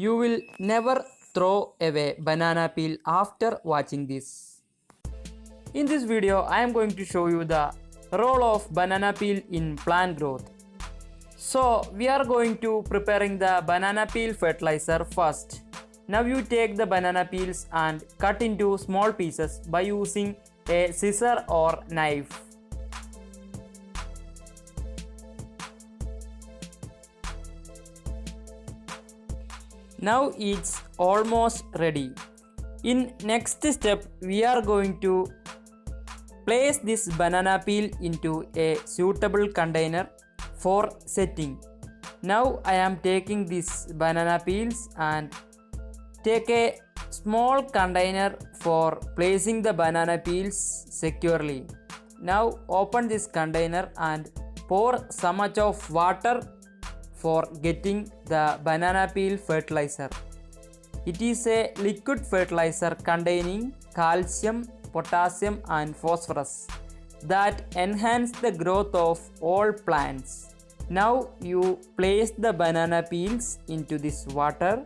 You will never throw away banana peel after watching this. In this video, I am going to show you the role of banana peel in plant growth. So we are going to preparing the banana peel fertilizer first. Now you take the banana peels and cut into small pieces by using a scissor or knife. Now it's almost ready. In next step, we are going to place this banana peel into a suitable container for setting. Now I am taking these banana peels and take a small container for placing the banana peels securely. Now open this container and pour some much of water for getting the banana peel fertilizer. It is a liquid fertilizer containing calcium, potassium and phosphorus that enhance the growth of all plants. Now you place the banana peels into this water.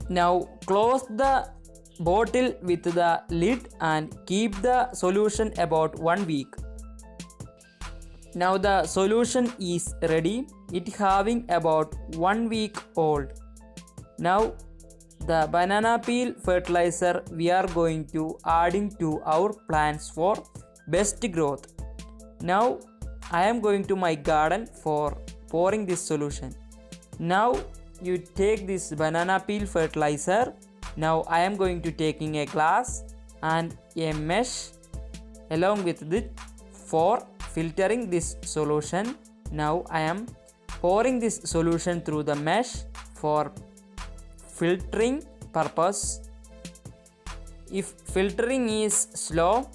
Now close the bottle with the lid and keep the solution about 1 week. Now the solution is ready. It having about 1 week old. Now the banana peel fertilizer we are going to adding to our plants for best growth. Now I am going to my garden for pouring this solution. Now you take this banana peel fertilizer. Now I am going to taking a glass and a mesh along with it for filtering this solution. Now I am pouring this solution through the mesh for filtering purpose. If filtering is slow,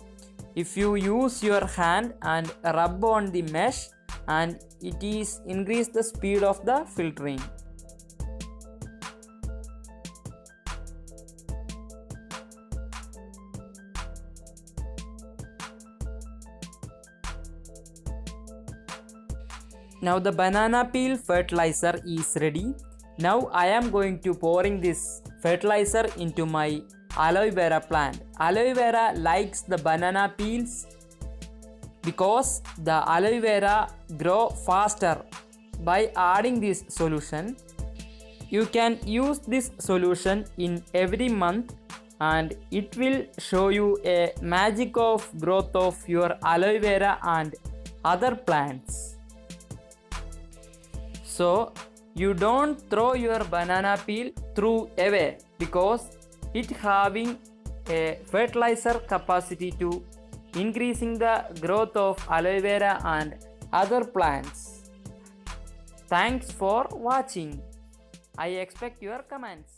if you use your hand and rub on the mesh, and it is increase the speed of the filtering. Now the banana peel fertilizer is ready. Now I am going to pouring this fertilizer into my aloe vera plant. Aloe vera likes the banana peels because the aloe vera grow faster by adding this solution. You can use this solution in every month and it will show you a magic of growth of your aloe vera and other plants. So you don't throw your banana peel away because it having a fertilizer capacity to increasing the growth of aloe vera and other plants. Thanks for watching. I expect your comments.